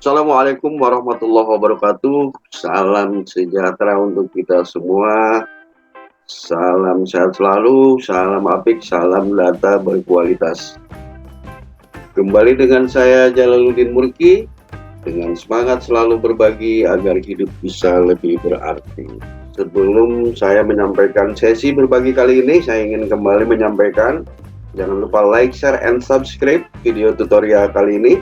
Assalamualaikum warahmatullahi wabarakatuh. Salam sejahtera untuk kita semua. Salam sehat selalu, salam apik, salam data berkualitas. Kembali dengan saya Jalaluddin Murki, dengan semangat selalu berbagi agar hidup bisa lebih berarti. Sebelum saya menyampaikan sesi berbagi kali ini, saya ingin kembali menyampaikan, jangan lupa like, share, and subscribe video tutorial kali ini.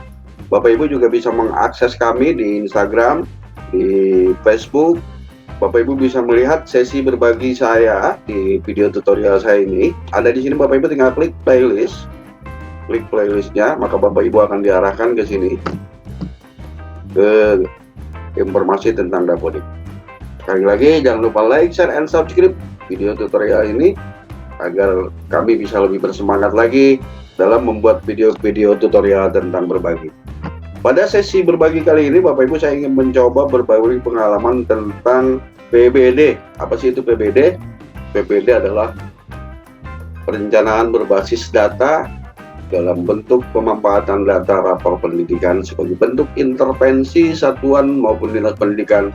Bapak Ibu juga bisa mengakses kami di Instagram, di Facebook. Bapak Ibu bisa melihat sesi berbagi saya di video tutorial saya ini. Ada di sini, Bapak Ibu tinggal klik playlist. Klik playlistnya, maka Bapak Ibu akan diarahkan ke sini, ke informasi tentang Dapodik. Sekali lagi, jangan lupa like, share, and subscribe video tutorial ini agar kami bisa lebih bersemangat lagi dalam membuat video-video tutorial tentang berbagi. Pada sesi berbagi kali ini, Bapak Ibu, saya ingin mencoba berbagi pengalaman tentang PBD. Apa sih itu PBD? PBD adalah perencanaan berbasis data dalam bentuk pemanfaatan data rapor pendidikan sebagai bentuk intervensi satuan maupun dinas pendidikan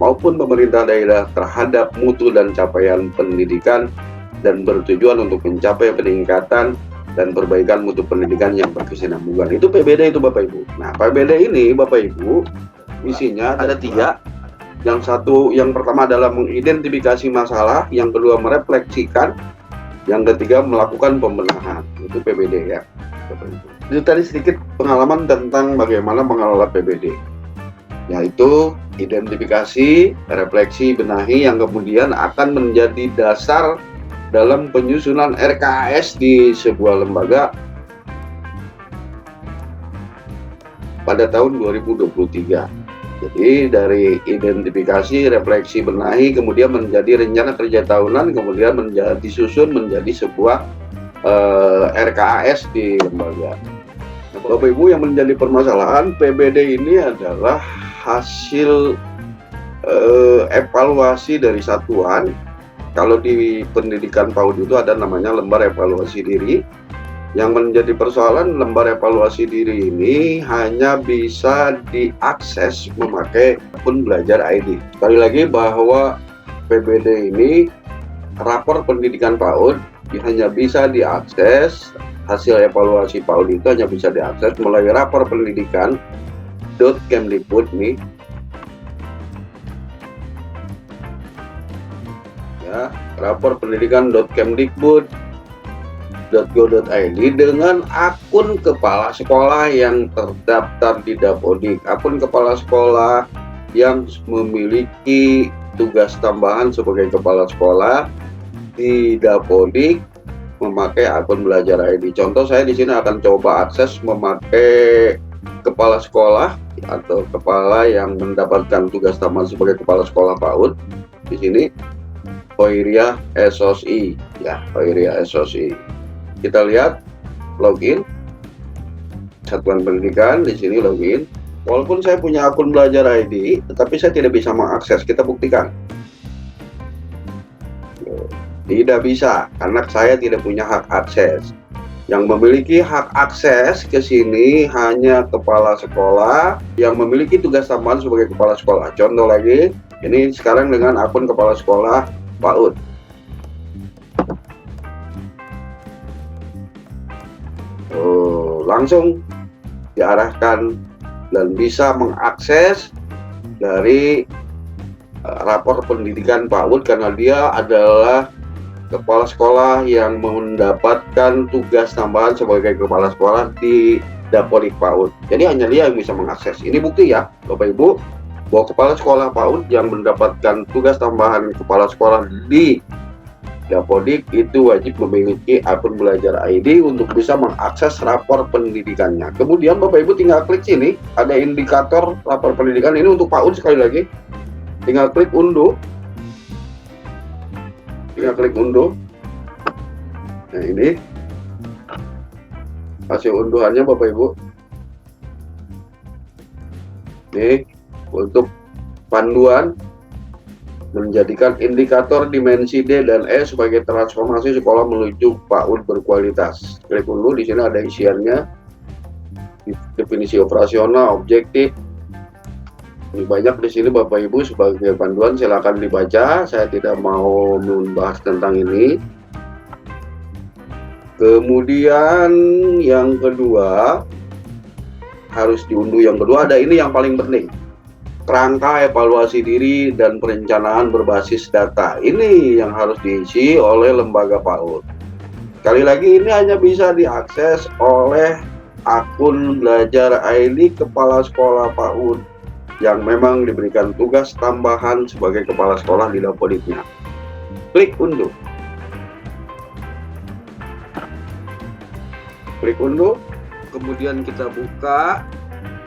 maupun pemerintah daerah terhadap mutu dan capaian pendidikan dan bertujuan untuk mencapai peningkatan dan perbaikan mutu pendidikan yang berkesinambungan. Itu PBD itu Bapak Ibu. Nah, PBD ini Bapak Ibu isinya ada 3. Yang pertama adalah mengidentifikasi masalah, yang kedua merefleksikan, yang ketiga melakukan pembenahan. Itu PBD ya Bapak Ibu. Itu tadi sedikit pengalaman tentang bagaimana mengelola PBD, yaitu identifikasi, refleksi, benahi, yang kemudian akan menjadi dasar dalam penyusunan RKAS di sebuah lembaga pada tahun 2023. Jadi dari identifikasi, refleksi, benahi, kemudian menjadi rencana kerja tahunan, kemudian disusun menjadi sebuah RKAS di lembaga. Nah, Bapak Ibu, yang menjadi permasalahan PBD ini adalah hasil evaluasi dari satuan. Kalau di pendidikan PAUD itu ada namanya lembar evaluasi diri. Yang menjadi persoalan, lembar evaluasi diri ini hanya bisa diakses memakai akun Belajar ID. Sekali lagi bahwa PBD ini, rapor pendidikan PAUD, hanya bisa diakses, hasil evaluasi PAUD itu hanya bisa diakses melalui rapor pendidikan .kemdikbud nih. Ya, rapor pendidikan.kemdikbud.go.id dengan akun kepala sekolah yang terdaftar di Dapodik, akun kepala sekolah yang memiliki tugas tambahan sebagai kepala sekolah di Dapodik memakai akun Belajar ID. Contoh, saya di sini akan coba akses memakai kepala sekolah atau kepala yang mendapatkan tugas tambahan sebagai kepala sekolah PAUD. Di sini Hoiriah SOSI, ya, Hoiriah SOSI. Kita lihat login satuan pendidikan, di sini login. Walaupun saya punya akun Belajar ID, tetapi saya tidak bisa mengakses. Kita buktikan. Tidak bisa, karena saya tidak punya hak akses. Yang memiliki hak akses ke sini hanya kepala sekolah yang memiliki tugas tambahan sebagai kepala sekolah. Contoh lagi, ini sekarang dengan akun kepala sekolah PAUD. Langsung diarahkan dan bisa mengakses dari rapor pendidikan PAUD karena dia adalah kepala sekolah yang mendapatkan tugas tambahan sebagai kepala sekolah di Dapodik PAUD. Jadi hanya dia yang bisa mengakses. Ini bukti ya Bapak Ibu, bahwa kepala sekolah PAUD yang mendapatkan tugas tambahan kepala sekolah di Dapodik itu wajib memiliki akun Belajar ID untuk bisa mengakses rapor pendidikannya. Kemudian Bapak Ibu tinggal klik sini, ada indikator rapor pendidikan. Ini untuk PAUD sekali lagi. Tinggal klik unduh. Tinggal klik unduh. Nah, ini hasil unduhannya Bapak Ibu. Ini untuk panduan menjadikan indikator dimensi D dan E sebagai transformasi sekolah menuju PAUD berkualitas. Klik dulu, di sini ada isiannya, definisi operasional, objektif, Ini banyak di sini Bapak Ibu sebagai panduan, silakan dibaca. Saya tidak mau membahas tentang ini. Kemudian yang kedua, harus diunduh. Yang kedua ada ini yang paling penting, kerangka evaluasi diri dan perencanaan berbasis data. Ini yang harus diisi oleh lembaga PAUD. Sekali lagi, ini hanya bisa diakses oleh akun Belajar ID kepala sekolah PAUD yang memang diberikan tugas tambahan sebagai kepala sekolah di Dapodiknya. Klik unduh. Klik unduh, kemudian kita buka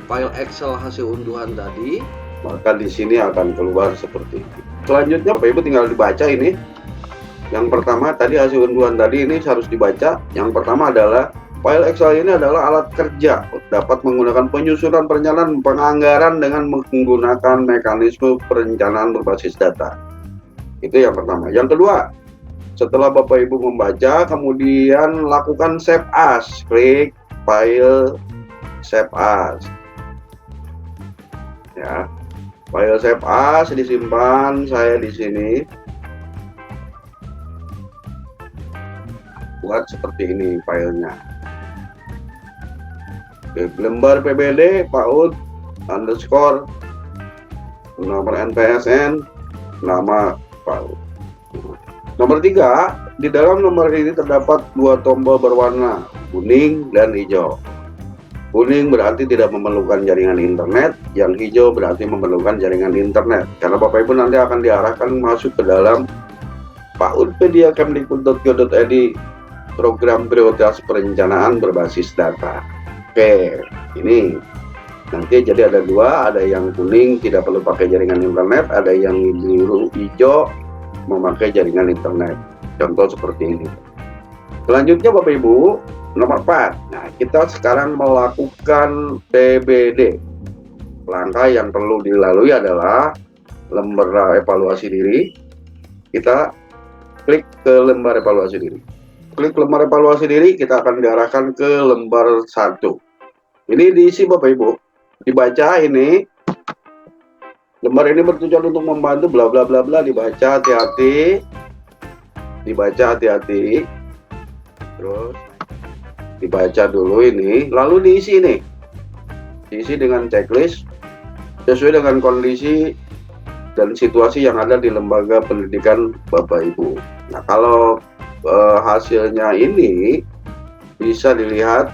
file Excel hasil unduhan tadi, maka di sini akan keluar seperti ini. Selanjutnya Bapak Ibu tinggal dibaca ini. Yang pertama tadi hasil unduhan tadi ini harus dibaca. Yang pertama adalah file Excel ini adalah alat kerja, dapat menggunakan penyusunan perencanaan penganggaran dengan menggunakan mekanisme perencanaan berbasis data. Itu yang pertama. Yang kedua, setelah Bapak Ibu membaca, kemudian lakukan save as, klik file save as. Ya, file save as disimpan saya di sini. Buat seperti ini filenya. Lembar PBD PAUD underscore nomor NPSN nama PAUD. Nomor 3, di dalam nomor ini terdapat dua tombol berwarna kuning dan hijau. Kuning berarti tidak memerlukan jaringan internet, yang hijau berarti memerlukan jaringan internet. Karena Bapak Ibu nanti akan diarahkan masuk ke dalam PAUDpedia Kemdikbud.go.id program prioritas perencanaan berbasis data. Oke, ini nanti jadi ada dua, ada yang kuning tidak perlu pakai jaringan internet, ada yang biru hijau memakai jaringan internet. Contoh seperti ini. Selanjutnya Bapak Ibu, nomor 4. Nah, kita sekarang melakukan PBD. Langkah yang perlu dilalui adalah lembar evaluasi diri. Kita klik ke lembar evaluasi diri. Klik lembar evaluasi diri, kita akan diarahkan ke lembar 1. Ini diisi Bapak Ibu, dibaca ini. Lembar ini bertujuan untuk membantu bla bla bla bla, dibaca hati-hati. Dibaca hati-hati. Terus dibaca dulu ini, lalu diisi ini. Diisi dengan checklist sesuai dengan kondisi dan situasi yang ada di lembaga pendidikan Bapak Ibu. Nah, kalau hasilnya ini bisa dilihat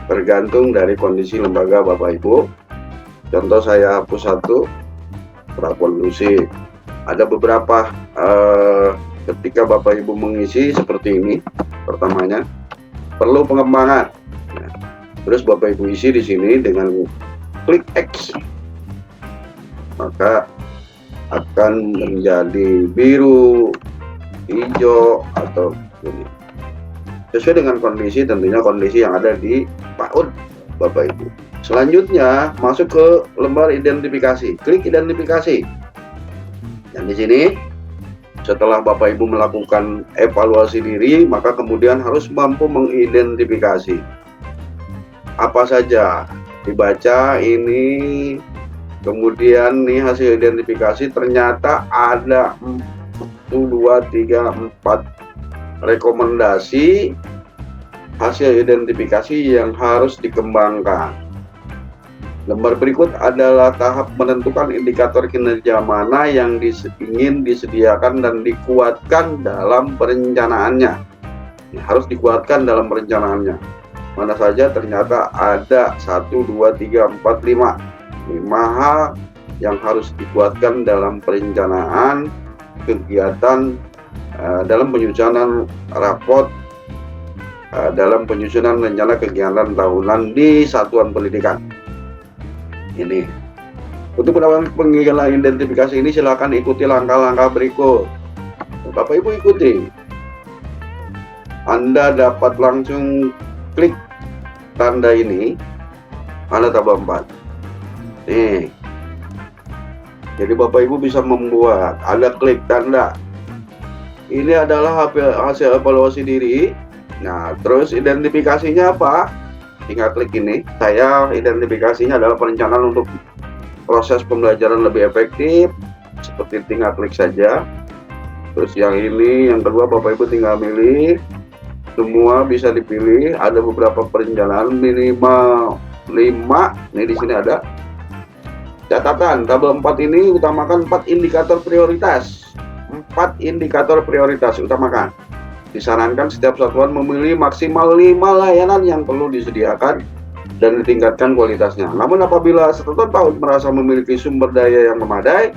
tergantung dari kondisi lembaga Bapak Ibu. Contoh saya hapus satu, prakondusif. Ada beberapa ketika Bapak Ibu mengisi seperti ini, pertamanya perlu pengembangan. Nah, terus Bapak Ibu isi di sini dengan klik X, maka akan menjadi biru, hijau atau kuning. Sesuai dengan kondisi, tentunya kondisi yang ada di PAUD Bapak Ibu. Selanjutnya masuk ke lembar identifikasi. Klik identifikasi. Dan di sini setelah Bapak Ibu melakukan evaluasi diri, maka kemudian harus mampu mengidentifikasi apa saja. Dibaca ini, kemudian nih hasil identifikasi ternyata ada 1, 2, 3, 4 rekomendasi hasil identifikasi yang harus dikembangkan. Lembar berikut adalah tahap menentukan indikator kinerja mana yang ingin disediakan dan dikuatkan dalam perencanaannya. Ini harus dikuatkan dalam perencanaannya. Mana saja? Ternyata ada 1, 2, 3, 4, 5 hal yang harus dikuatkan dalam perencanaan kegiatan, dalam penyusunan raport, dalam penyusunan rencana kegiatan tahunan di satuan pendidikan. Ini untuk mendapatkan penggilaan identifikasi ini, silakan ikuti langkah-langkah berikut. Bapak Ibu ikuti. Anda dapat langsung klik tanda ini, Anda tambah 4. Nih, jadi Bapak Ibu bisa membuat, Anda klik tanda. Ini adalah hasil evaluasi diri. Nah, terus identifikasinya apa? tinggal klik ini. Saya identifikasinya adalah perencanaan untuk proses pembelajaran lebih efektif, seperti tinggal klik saja. Terus yang ini, yang kedua, Bapak Ibu tinggal milih, semua bisa dipilih. Ada beberapa perencanaan minimal 5. Nih di sini ada catatan. Tabel 4 ini utamakan 4 indikator prioritas. 4 indikator prioritas utamakan. Disarankan setiap satuan memilih maksimal 5 layanan yang perlu disediakan dan ditingkatkan kualitasnya. Namun apabila satuan PAUD merasa memiliki sumber daya yang memadai,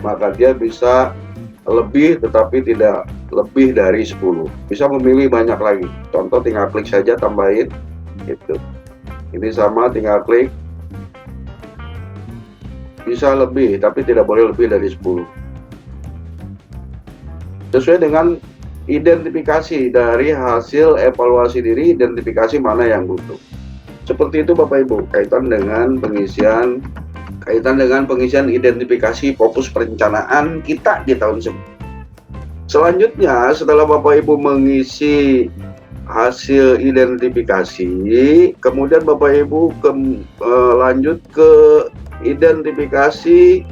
maka dia bisa lebih, tetapi tidak lebih dari 10. Bisa memilih banyak lagi. Contoh, tinggal klik saja, tambahin gitu. Ini sama, tinggal klik. Bisa lebih, tapi tidak boleh lebih dari 10. Sesuai dengan identifikasi dari hasil evaluasi diri, identifikasi mana yang butuh. Seperti itu Bapak Ibu, kaitan dengan pengisian identifikasi fokus perencanaan kita di tahun sebelumnya. Selanjutnya, setelah Bapak Ibu mengisi hasil identifikasi, kemudian Bapak Ibu lanjut ke identifikasi,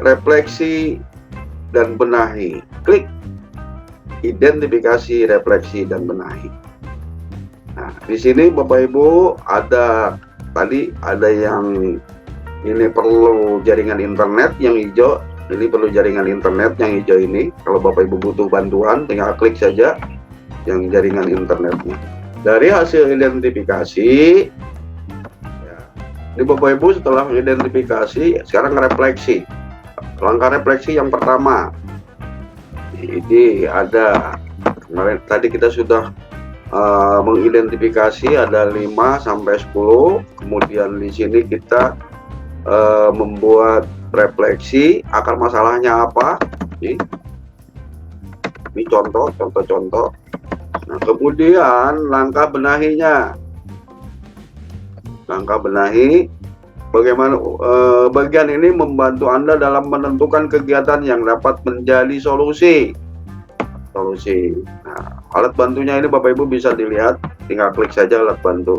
refleksi, dan benahi. Klik identifikasi, refleksi, dan benahi. Nah, di sini Bapak Ibu ada yang ini perlu jaringan internet yang hijau. Ini perlu jaringan internet yang hijau ini. Kalau Bapak Ibu butuh bantuan, tinggal klik saja yang jaringan internetnya. Dari hasil identifikasi, ya, ini Bapak Ibu setelah identifikasi, sekarang refleksi. Langkah refleksi yang pertama, ini ada kemarin tadi kita sudah mengidentifikasi ada 5 sampai 10. Kemudian di sini kita membuat refleksi akar masalahnya apa. Ini contoh. Nah, kemudian langkah benahinya. Langkah benahi, bagaimana bagian ini membantu Anda dalam menentukan kegiatan yang dapat menjadi solusi. Nah, alat bantunya ini Bapak Ibu bisa dilihat, tinggal klik saja alat bantu.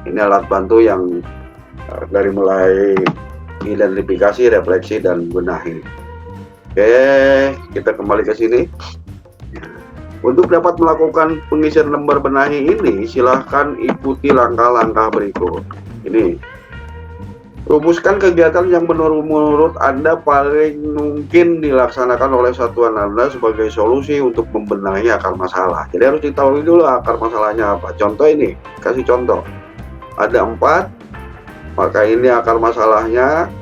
Ini alat bantu yang dari mulai identifikasi, refleksi, dan benahi. Oke, kita kembali ke sini. Untuk dapat melakukan pengisian lembar benahi ini, silahkan ikuti langkah-langkah berikut. Ini, rumuskan kegiatan yang menurut Anda paling mungkin dilaksanakan oleh satuan Anda sebagai solusi untuk membenahi akar masalah. Jadi harus ditahui dulu akar masalahnya apa. Contoh ini, kasih contoh. Ada 4, maka ini akar masalahnya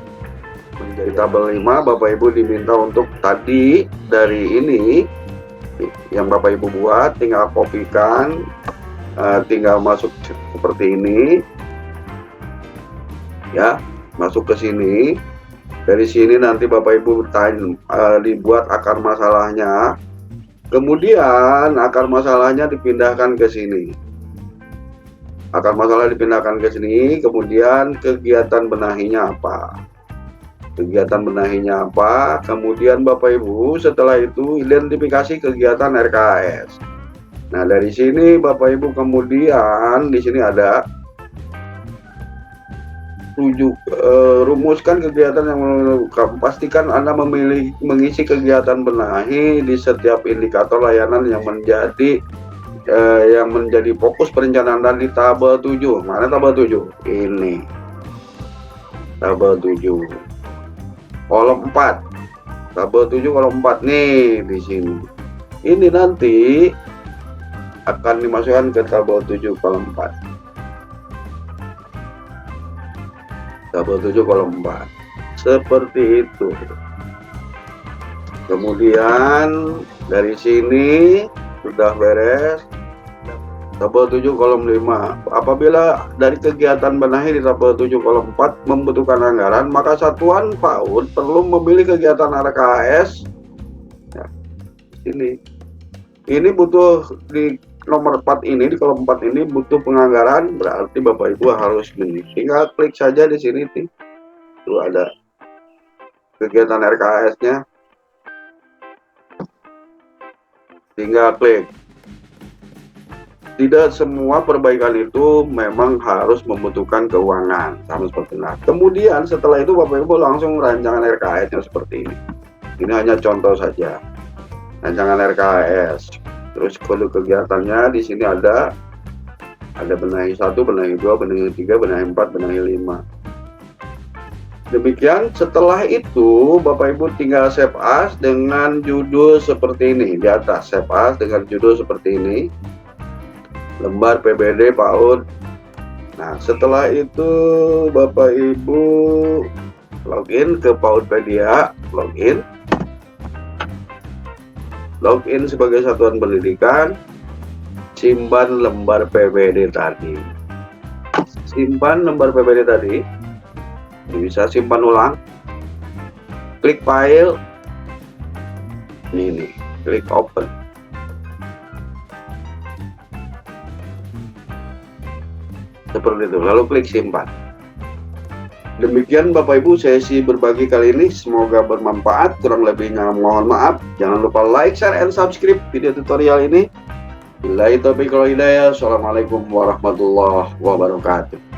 menjadi tabel 5. Bapak Ibu diminta untuk tadi dari ini yang Bapak Ibu buat, tinggal kopikan, tinggal masuk seperti ini ya, masuk ke sini. Dari sini nanti Bapak Ibu dibuat akar masalahnya, kemudian akar masalahnya dipindahkan ke sini. Akar masalah dipindahkan ke sini, kemudian kegiatan benahinya apa? Kemudian Bapak Ibu setelah itu identifikasi kegiatan RKAS. Nah, dari sini Bapak Ibu kemudian di sini ada rumuskan kegiatan yang pastikan Anda mengisi kegiatan benahi di setiap indikator layanan yang menjadi fokus perencanaan Anda di tabel 7. Mana tabel 7? Ini. Tabel 7. Kolom 4. Tabel 7 kolom 4 nih di sini. Ini nanti akan dimasukkan ke tabel 7 kolom 4. Tabel 7 kolom 4. Seperti itu. Kemudian dari sini sudah beres. Tabel 7 kolom 5. Apabila dari kegiatan benahi di tabel 7 kolom 4 membutuhkan anggaran, maka satuan PAUD perlu memilih kegiatan RKAS. Ya, ini butuh di nomor 4 ini, di kolom 4 ini butuh penganggaran, berarti Bapak Ibu harus milih. Tinggal klik saja di sini, tuh ada kegiatan RKAS-nya. Tinggal klik. Tidak semua perbaikan itu memang harus membutuhkan keuangan, sama seperti nah. Kemudian setelah itu Bapak Ibu langsung rancangan RKS-nya seperti ini. Ini hanya contoh saja. Rancangan RKS. Terus kode kegiatannya di sini ada benahi 1, benahi 2, benahi 3, benahi 4, benahi 5. Demikian, setelah itu Bapak Ibu tinggal save as dengan judul seperti ini. Di atas save as dengan judul seperti ini, lembar PBD PAUD. Nah, setelah itu Bapak Ibu login ke PAUDpedia, login sebagai satuan pendidikan, simpan lembar PBD tadi. Simpan lembar PBD tadi. Bisa simpan ulang, klik file, ini klik open. Seperti itu, lalu klik simpan. Demikian Bapak Ibu sesi berbagi kali ini, semoga bermanfaat. Kurang lebihnya mohon maaf. Jangan lupa like, share, and subscribe video tutorial ini. Billahi taufiq wal hidayah. Assalamualaikum warahmatullahi wabarakatuh.